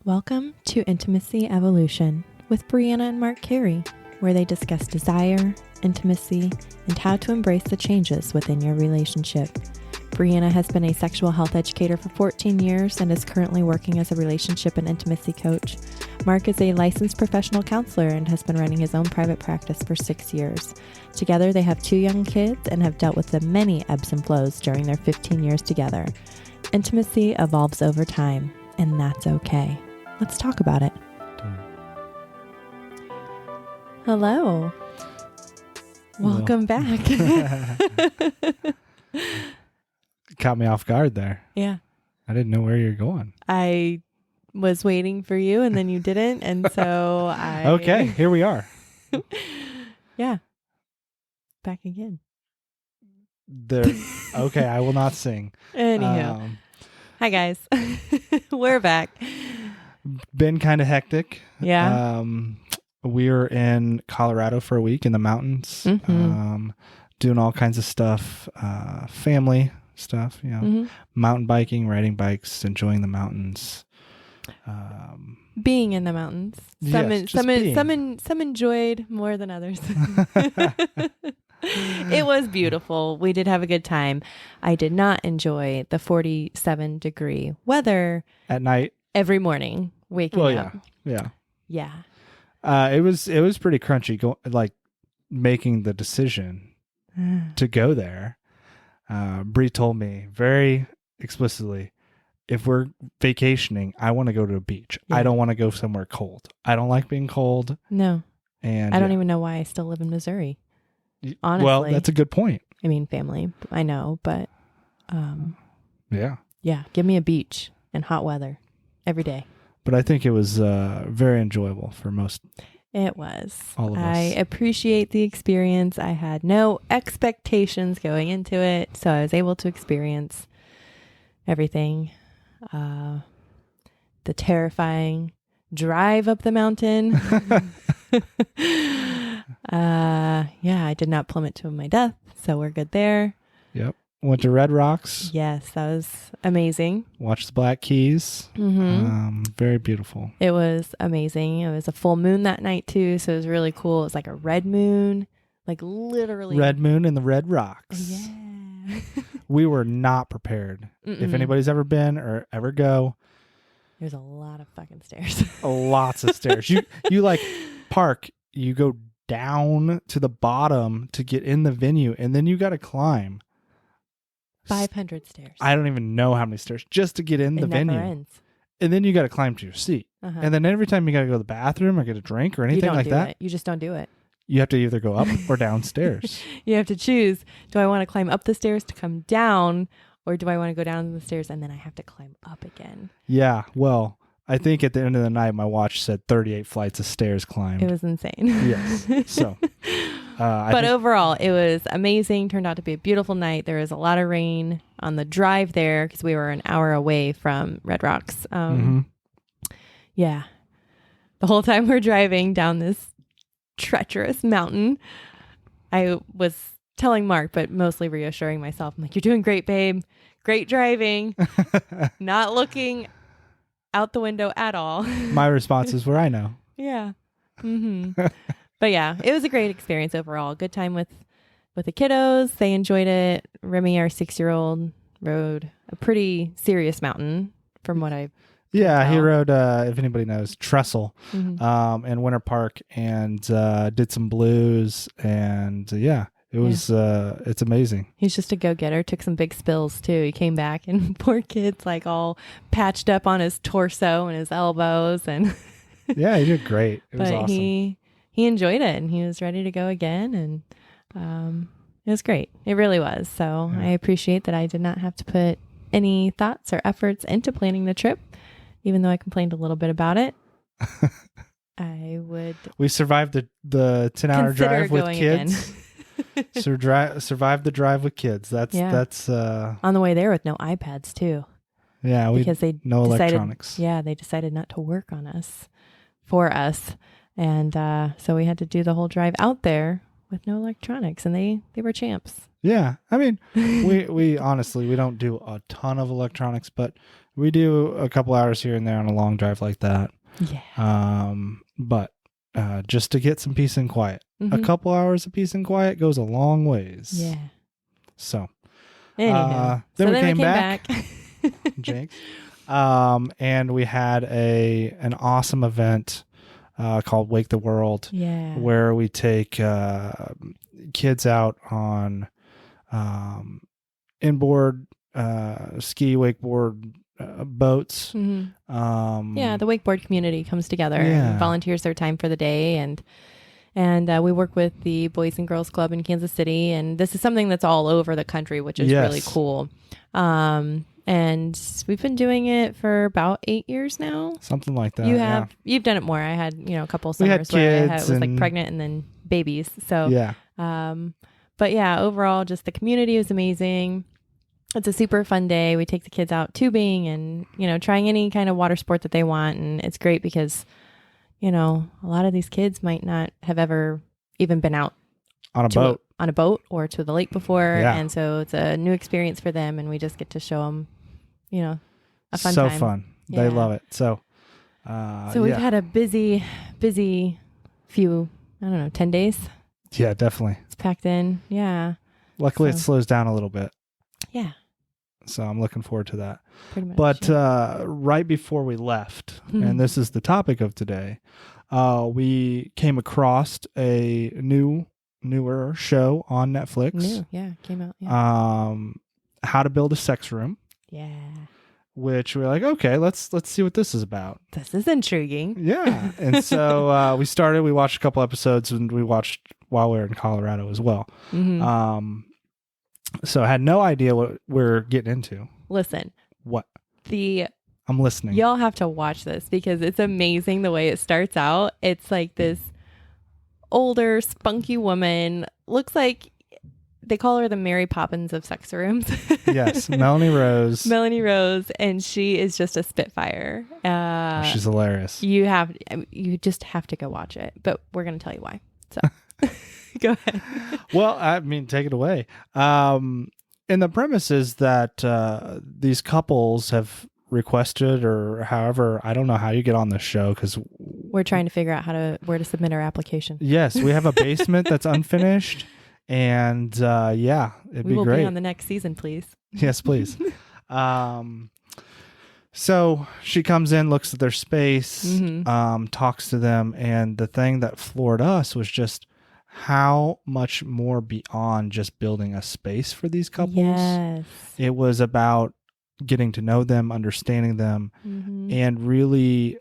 Welcome to Intimacy Evolution with Brianna and Mark Carey, where they discuss desire, intimacy, and how to embrace the changes within your relationship. Brianna has been a sexual health educator for 14 years and is currently working as a relationship and intimacy coach. Mark is a licensed professional counselor and has been running his own private practice for 6 years. Together, they have 2 young kids and have dealt with the many ebbs and flows during their 15 years together. Intimacy evolves over time, and that's okay. Let's talk about it. Hello. Welcome back. Caught me off guard there. Yeah. I didn't know where you're going. I was waiting for you and then you didn't. And so I... Okay, here we are. Yeah. Back again. Okay, I will not sing. Anywho. Hi, guys. We're back. Been kind of hectic. Yeah. We were in Colorado for a week in the mountains, doing all kinds of stuff, family stuff, mountain biking, riding bikes, enjoying the mountains. Being in the mountains. Some enjoyed more than others. It was beautiful. We did have a good time. I did not enjoy the 47-degree weather at night. Every morning, waking up. Yeah. It was pretty crunchy. Making the decision to go there. Bri told me very explicitly, if we're vacationing, I want to go to a beach. Yeah. I don't want to go somewhere cold. I don't like being cold. No. And I don't even know why I still live in Missouri. Honestly. Well, that's a good point. I mean, family, I know, but yeah, give me a beach and hot weather every day. But I think it was very enjoyable for most. It was. All of us. I appreciate the experience. I had no expectations going into it, so I was able to experience everything. The terrifying drive up the mountain. I did not plummet to my death, so we're good there. Yep. Went to Red Rocks. Yes, that was amazing. Watched the Black Keys. Very beautiful. It was amazing. It was a full moon that night too, so it was really cool. It was like a red moon, like literally. Red moon in the Red Rocks. Yeah. We were not prepared. If anybody's ever been or ever go. There's a lot of fucking stairs. Lots of stairs. You like park, you go down to the bottom to get in the venue, and then you got to climb 500 stairs. I don't even know how many stairs just to get in the venue. Ends. And then you got to climb to your seat. And then every time you got to go to the bathroom or get a drink or anything like that. You just don't do it. You have to either go up or downstairs. You have to choose. Do I want to climb up the stairs to come down, or do I want to go down the stairs and then I have to climb up again? Yeah. Well, I think at the end of the night, my watch said 38 flights of stairs climbed. It was insane. Yes. So, but overall, it was amazing. Turned out to be a beautiful night. There was a lot of rain on the drive there because we were an hour away from Red Rocks. Yeah. The whole time we're driving down this treacherous mountain, I was telling Mark, but mostly reassuring myself. I'm like, you're doing great, babe. Great driving. Not looking out the window at all. My responses were, I know. Yeah. But yeah, it was a great experience overall. Good time with the kiddos. They enjoyed it. Remy, our 6-year-old, rode a pretty serious mountain from what I he rode, if anybody knows, Trestle in Winter Park and did some blues. And it was, it's amazing. He's just a go-getter. Took some big spills too. He came back and poor kid's like all patched up on his torso and his elbows. And yeah, he did great. It was awesome. He enjoyed it and he was ready to go again. And it was great. It really was. So I appreciate that I did not have to put any thoughts or efforts into planning the trip, even though I complained a little bit about it. We survived the 10-hour drive with kids. Survived the drive with kids. That's on the way there with no iPads too. Yeah, because they no decided, electronics. Yeah, they decided not to work on us for us, and so we had to do the whole drive out there with no electronics, and they were champs. Yeah, I mean, we honestly we don't do a ton of electronics, but We do a couple hours here and there on a long drive like that. Yeah. But just to get some peace and quiet. Mm-hmm. A couple hours of peace and quiet goes a long ways. Yeah. So, Anyhow. then we came back. back. Jinx. And we had an awesome event called Wake the World. Yeah. Where we take kids out on inboard ski, wakeboard boats. Mm-hmm. The wakeboard community comes together and volunteers their time for the day, and we work with the Boys and Girls Club in Kansas City, and this is something that's all over the country, which is really cool. And we've been doing it for about 8 years now. Something like that. You've done it more. I had, a couple summers where I was like pregnant and then babies. So, but yeah, overall, just the community was amazing. It's a super fun day. We take the kids out tubing and, trying any kind of water sport that they want. And it's great because, a lot of these kids might not have ever even been out on a boat or to the lake before. Yeah. And so it's a new experience for them. And we just get to show them, a fun time. So fun. Yeah. They love it. So we've had a busy few, 10 days. Yeah, definitely. It's packed in. Yeah. Luckily it slows down a little bit. Yeah. So I'm looking forward to that. Pretty much. But right before we left, and this is the topic of today, we came across a newer show on Netflix. Came out. Yeah. How to Build a Sex Room. Yeah. Which we're like, okay, let's see what this is about. This is intriguing. Yeah. And so we watched a couple episodes, and we watched while we were in Colorado as well. Mm-hmm. So I had no idea what we're getting into. Listen. What? I'm listening. Y'all have to watch this because it's amazing the way it starts out. It's like this older, spunky woman. Looks like they call her the Mary Poppins of sex rooms. Yes, Melanie Rose. And she is just a spitfire. She's hilarious. You just have to go watch it, but we're going to tell you why. So go ahead. Well, I mean, take it away. And the premise is that these couples have requested, or however, I don't know how you get on this show because we're trying to figure out where to submit our application. Yes, we have a basement that's unfinished. And it'd be great. We will be on the next season, please. Yes, please. So she comes in, looks at their space, talks to them. And the thing that floored us was just how much more beyond just building a space for these couples. Yes. It was about getting to know them, understanding them, and really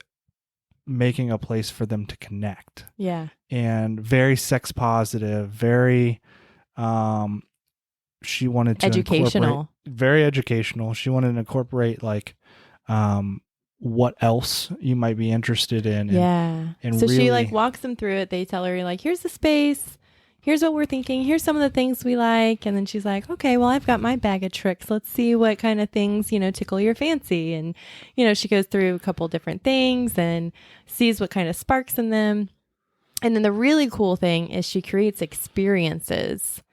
making a place for them to connect. Yeah. And very sex positive, very she wanted to educational. Very educational. She wanted to incorporate like what else you might be interested in. And so really, she like walks them through it. They tell her like, here's the space. Here's what we're thinking. Here's some of the things we like. And then she's like, okay, well, I've got my bag of tricks. Let's see what kind of things, tickle your fancy. And, she goes through a couple different things and sees what kind of sparks in them. And then the really cool thing is she creates experiences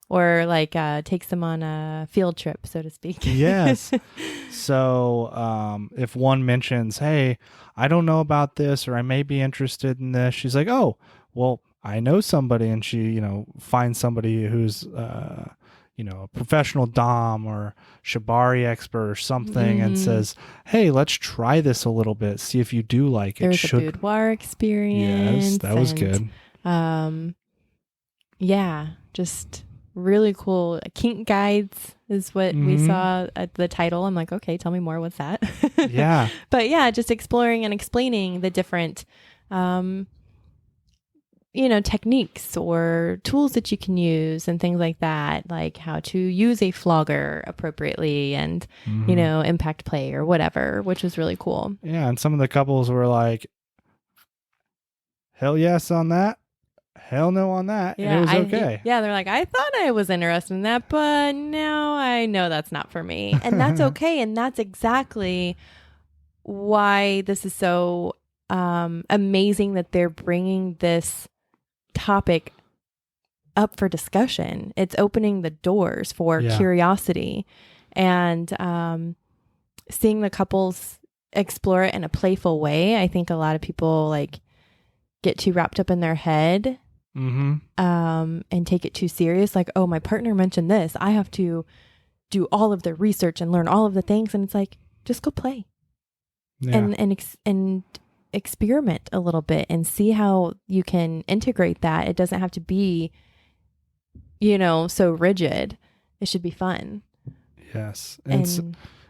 or like takes them on a field trip, so to speak. Yes. So if one mentions, hey, I don't know about this, or I may be interested in this, she's like, oh, well, I know somebody, and she, finds somebody who's, a professional dom or shibari expert or something, and says, hey, let's try this a little bit. See if you do like it. There's a boudoir experience. Yes, that was good. Just really cool. Kink guides is what we saw at the title. I'm like, okay, tell me more. What's that? Yeah. But yeah, just exploring and explaining the different, techniques or tools that you can use and things like that, like how to use a flogger appropriately and, impact play or whatever, which was really cool. Yeah. And some of the couples were like, hell yes on that. Hell no on that. Yeah, and it was okay. They're like, I thought I was interested in that, but now I know that's not for me. And that's okay. And that's exactly why this is so amazing that they're bringing this topic up for discussion. It's opening the doors for curiosity. And seeing the couples explore it in a playful way. I think a lot of people like get too wrapped up in their head and take it too serious. Like, oh, my partner mentioned this. I have to do all of the research and learn all of the things. And it's like, just go play and experiment a little bit and see how you can integrate that. It doesn't have to be, so rigid. It should be fun. Yes.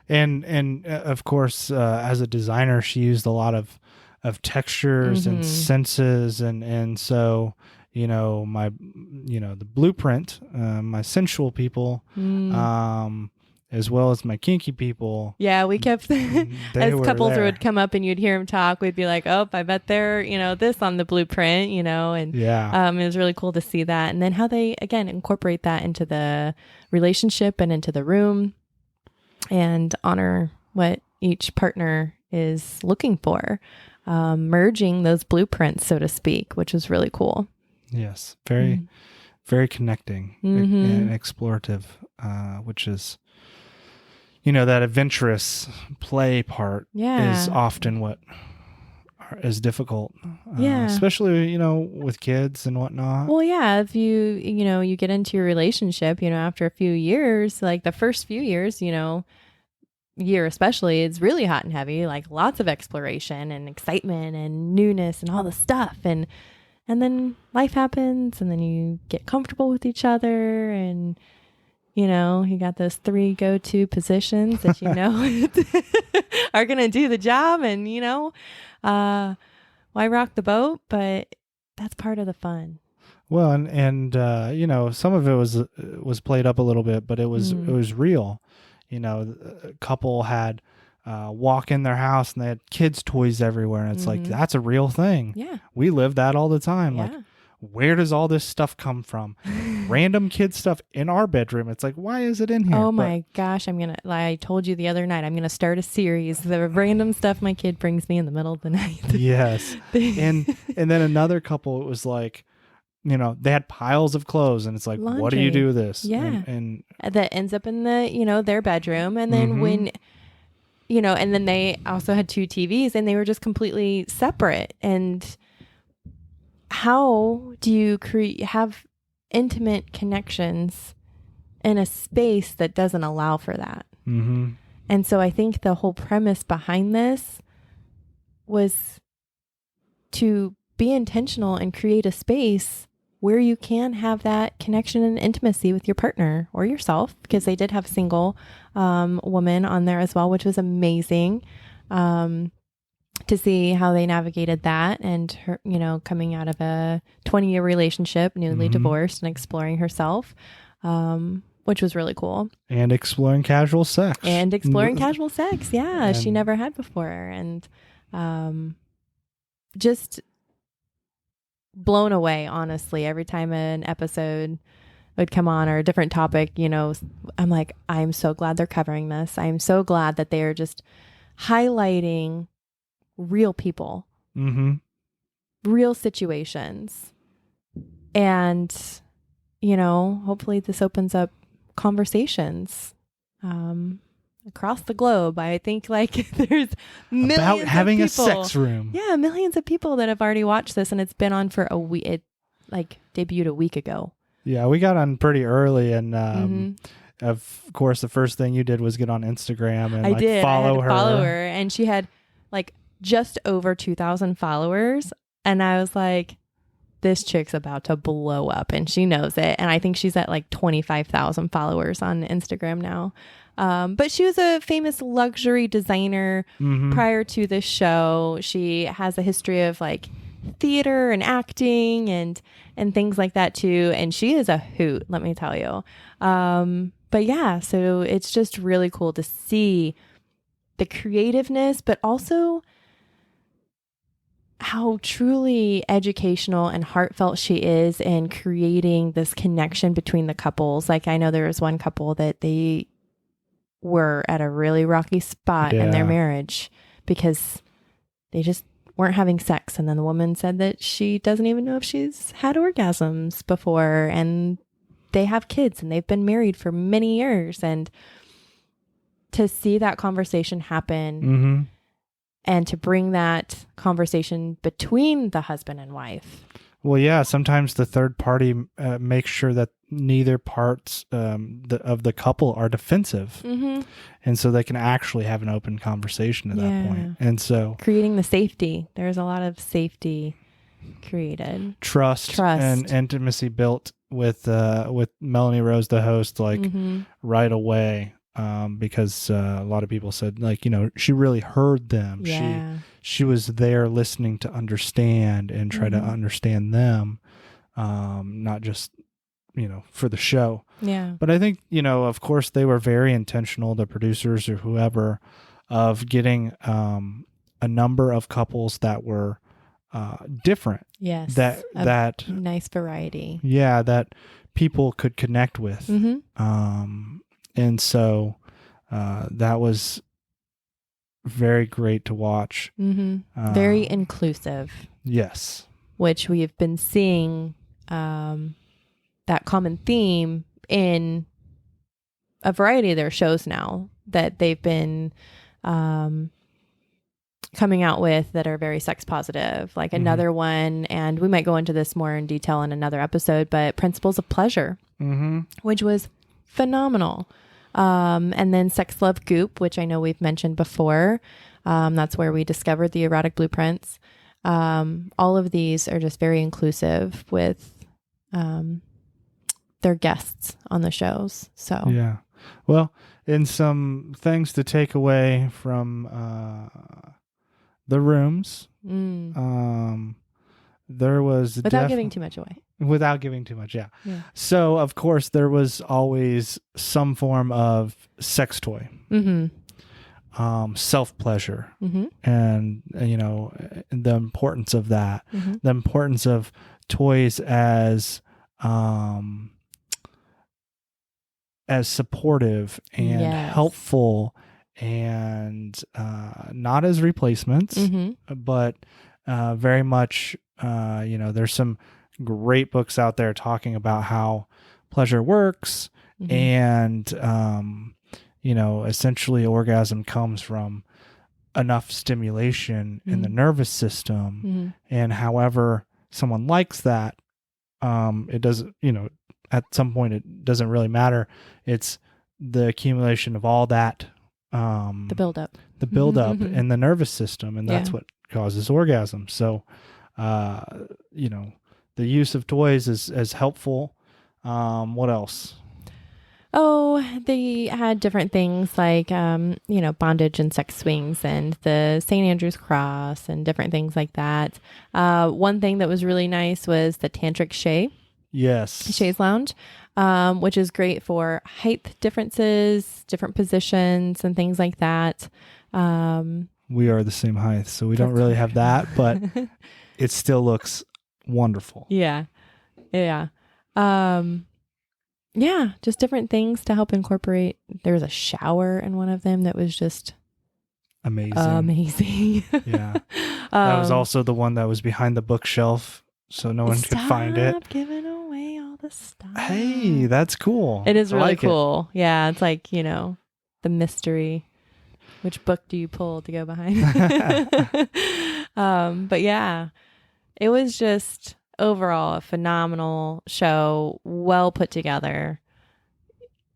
And of course, as a designer, she used a lot of textures and senses. And so, the blueprint, my sensual people, as well as my kinky people. Yeah, we kept, as couples would come up and you'd hear them talk, we'd be like, oh, I bet they're, this on the blueprint, and it was really cool to see that. And then how they, again, incorporate that into the relationship and into the room and honor what each partner is looking for, merging those blueprints, so to speak, which was really cool. Yes, very, very connecting and explorative, which is, that adventurous play part is often what is difficult. Especially, with kids and whatnot. Well, yeah, if you get into your relationship, after a few years, like the first few years, year especially, it's really hot and heavy, like lots of exploration and excitement and newness and all the stuff. And then life happens and then you get comfortable with each other and you got those 3 go-to positions that are going to do the job and why rock the boat, but that's part of the fun. Well, and some of it was played up a little bit, but it was real. A couple had walk in their house and they had kids' toys everywhere. And it's like, that's a real thing. Yeah. We live that all the time. Yeah. Like, where does all this stuff come from? Random kid stuff in our bedroom. It's like, why is it in here? Oh my gosh. I told you the other night, I'm going to start a series. The random stuff my kid brings me in the middle of the night. Yes. and then another couple, it was like, they had piles of clothes and it's like, laundry. What do you do with this? Yeah. And that ends up in the, their bedroom. And then when, and then they also had 2 TVs and they were just completely separate. And how do you have intimate connections in a space that doesn't allow for that? And so I think the whole premise behind this was to be intentional and create a space where you can have that connection and intimacy with your partner or yourself, because they did have a single woman on there as well, which was amazing to see how they navigated that and her, coming out of a 20-year relationship, newly divorced and exploring herself, which was really cool. And exploring casual sex. Yeah. She never had before. And just blown away, honestly, every time an episode would come on or a different topic, I'm like, I'm so glad they're covering this. I'm so glad that they are just highlighting real people, real situations. And, hopefully this opens up conversations across the globe. I think like there's millions about having of people, a sex room. Yeah, millions of people that have already watched this, and it's been on for a week. It debuted a week ago. Yeah, we got on pretty early, and of course, the first thing you did was get on Instagram and follow her. And she had just over 2,000 followers, and I was like, this chick's about to blow up, and she knows it. And I think she's at 25,000 followers on Instagram now. But she was a famous luxury designer prior to this show. She has a history of theater and acting and things like that too. And she is a hoot, let me tell you. But yeah, so it's just really cool to see the creativeness, but also how truly educational and heartfelt she is in creating this connection between the couples. I know there was one couple that they were at a really rocky spot in their marriage because they just weren't having sex. And then the woman said that she doesn't even know if she's had orgasms before, and they have kids and they've been married for many years. And to see that conversation happen Mm-hmm. and to bring that conversation between the husband and wife. Well, yeah, sometimes the third party makes sure that neither parts of the couple are defensive. Mm-hmm. And so they can actually have an open conversation at that point. And so creating the safety. There's a lot of safety created. Trust and intimacy built with Melanie Rose, the host, like right away. Because a lot of people said, like, she really heard them. Yeah. She was there listening to understand and try to understand them, not just, for the show. Yeah. But I think, of course, they were very intentional, the producers or whoever, of getting a number of couples that were different. Yes. That nice variety. Yeah, that people could connect with. And so that was very great to watch. Very inclusive. Yes. Which we have been seeing that common theme in a variety of their shows now that they've been coming out with that are very sex positive. Like another one, and we might go into this more in detail in another episode, but Principles of Pleasure, which was phenomenal. And then Sex Love Goop, which I know we've mentioned before. That's where we discovered the erotic blueprints. All of these are just very inclusive with their guests on the shows. So yeah, well, and some things to take away from the rooms. There was without giving too much away. Without giving too much, yeah. So, of course, there was always some form of sex toy, self-pleasure, and, the importance of that, the importance of toys as supportive and helpful and not as replacements, but very much, there's some great books out there talking about how pleasure works and, essentially orgasm comes from enough stimulation in the nervous system. And however someone likes that, it doesn't, at some point it doesn't really matter. It's the accumulation of all that, the buildup in the nervous system. And that's what causes orgasm. So, the use of toys is helpful. What else? Oh, they had different things like, bondage and sex swings and the St. Andrew's cross and different things like that. One thing that was really nice was the Tantric Shay. Yes. Shay's Lounge, which is great for height differences, different positions and things like that. We are the same height, so we don't really have that, but it still looks wonderful. Yeah. Just different things to help incorporate. There was a shower in one of them that was just amazing. Yeah. That was also the one that was behind the bookshelf, so no one could find it. Stop giving away all the stuff. Hey, that's cool. It is really cool. Yeah, it's like, the mystery. Which book do you pull to go behind? But yeah, it was just overall a phenomenal show, well put together.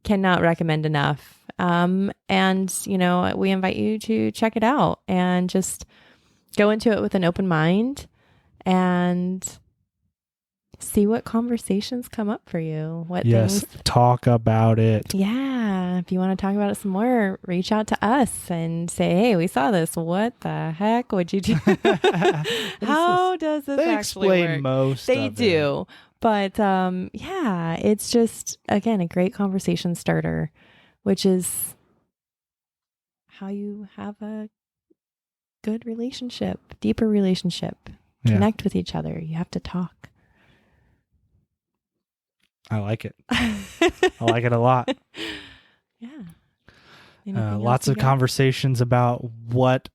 Cannot recommend enough. And, we invite you to check it out and just go into it with an open mind and see what conversations come up for you. Things. Talk about it. Yeah. If you want to talk about it some more, reach out to us and say, hey, we saw this. What the heck would you do? How does this actually work? Explain most They of do. It. But it's just, again, a great conversation starter, which is how you have a good relationship, deeper relationship, connect with each other. You have to talk. I like it. I like it a lot. Yeah. Lots of conversations about what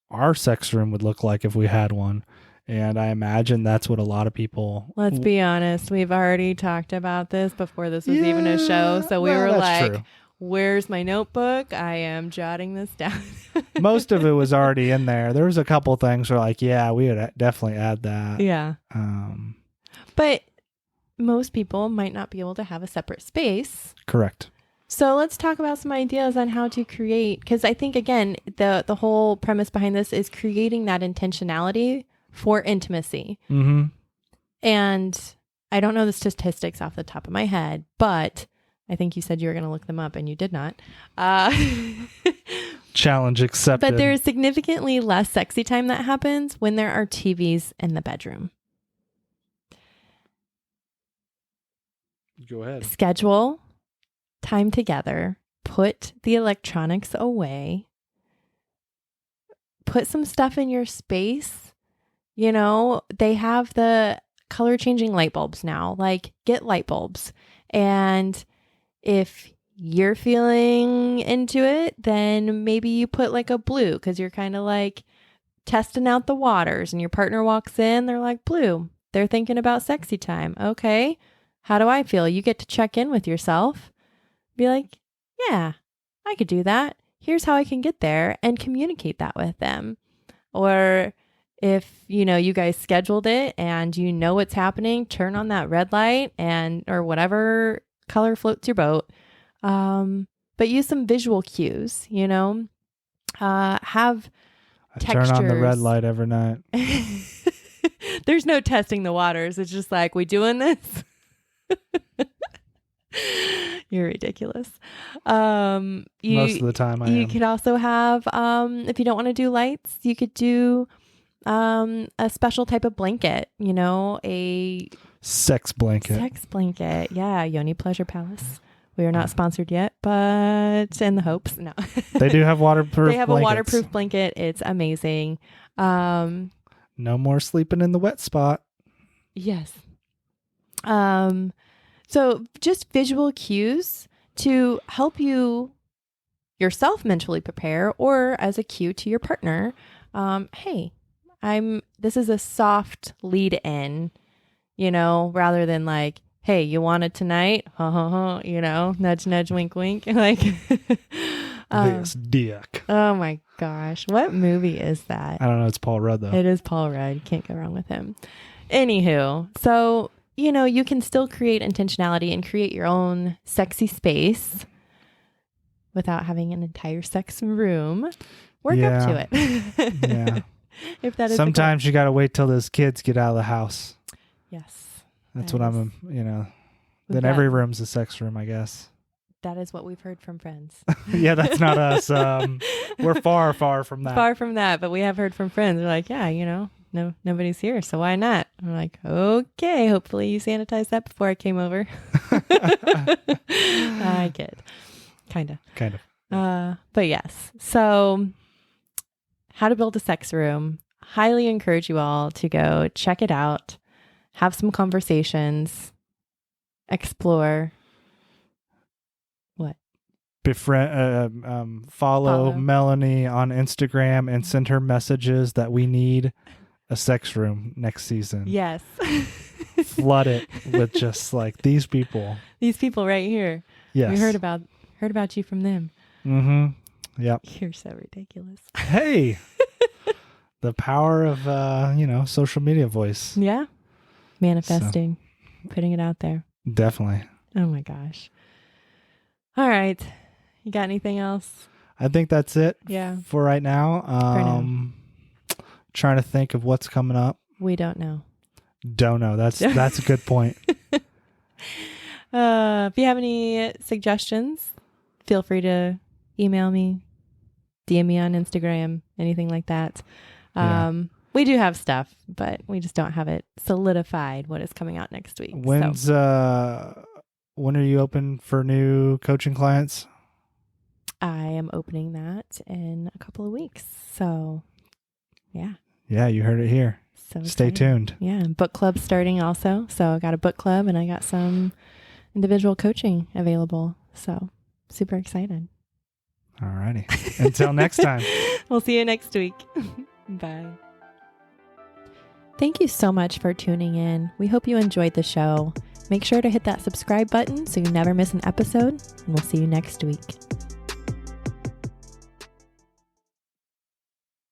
our sex room would look like if we had one. And I imagine that's what a lot of people... Let's be honest. We've already talked about this before this was even a show. So we were like, true. Where's my notebook? I am jotting this down. Most of it was already in there. There was a couple things where like, yeah, we would definitely add that. Yeah. But most people might not be able to have a separate space. Correct. So let's talk about some ideas on how to create, because I think, again, the whole premise behind this is creating that intentionality for intimacy. Mm-hmm. And I don't know the statistics off the top of my head, but I think you said you were going to look them up and you did not. Challenge accepted. But there is significantly less sexy time that happens when there are TVs in the bedroom. Go ahead. Schedule time together. Put the electronics away. Put some stuff in your space. You know, they have the color changing light bulbs now. Like, get light bulbs. And if you're feeling into it, then maybe you put like a blue, because you're kind of like testing out the waters, and your partner walks in, they're like, blue. They're thinking about sexy time. Okay. How do I feel? You get to check in with yourself. Be like, yeah, I could do that. Here's how I can get there, and communicate that with them. Or if, you know, you guys scheduled it and you know what's happening, turn on that red light or whatever color floats your boat. But use some visual cues, you know, have textures. Turn on the red light every night. There's no testing the waters. It's just like, we doing this? You're ridiculous. Most of the time You could also have, if you don't want to do lights, you could do a special type of blanket, you know, a sex blanket. Yeah. Yoni Pleasure Palace. We are not sponsored yet, but in the hopes. No. They do have waterproof They have blankets. a waterproof blanket. It's amazing. No more sleeping in the wet spot. Yes. So just visual cues to help you yourself mentally prepare, or as a cue to your partner. Hey, this is a soft lead in, you know, rather than like, hey, you want it tonight? Ha ha ha, you know, nudge, nudge, wink, wink. Like, this dick. Oh my gosh. What movie is that? I don't know. It's Paul Rudd though. It is Paul Rudd. You can't go wrong with him. Anywho, so, you know, you can still create intentionality and create your own sexy space without having an entire sex room. Work up to it. Yeah. If that is sometimes you got to wait till those kids get out of the house. Yes. That's what I'm, you know, then every room's a sex room, I guess. That is what we've heard from friends. Yeah, that's not us. We're far, far from that. Far from that, but we have heard from friends. They're like, yeah, you know, nobody's here, so why not? I'm like, okay, hopefully you sanitized that before I came over. I kid. Kind of. But yes. So how to build a sex room. Highly encourage you all to go check it out. Have some conversations. Explore. What? Follow Melanie on Instagram and send her messages that we need a sex room next season. Yes. Flood it with just like these people. These people right here. Yes. We heard about you from them. Mm-hmm. Yep. You're so ridiculous. Hey. The power of social media voice. Yeah. Manifesting. Putting it out there. Definitely. Oh my gosh. All right. You got anything else? I think that's it. Yeah. For right now. Trying to think of what's coming up. We don't know. Don't know. That's a good point. If you have any suggestions, feel free to email me, DM me on Instagram, anything like that. We do have stuff, but we just don't have it solidified what is coming out next week. When are you open for new coaching clients? I am opening that in a couple of weeks. So, yeah. Yeah, you heard it here. So stay tuned. Yeah, book club starting also. So I got a book club and I got some individual coaching available. So super excited. All righty. Until next time. We'll see you next week. Bye. Thank you so much for tuning in. We hope you enjoyed the show. Make sure to hit that subscribe button so you never miss an episode, and we'll see you next week.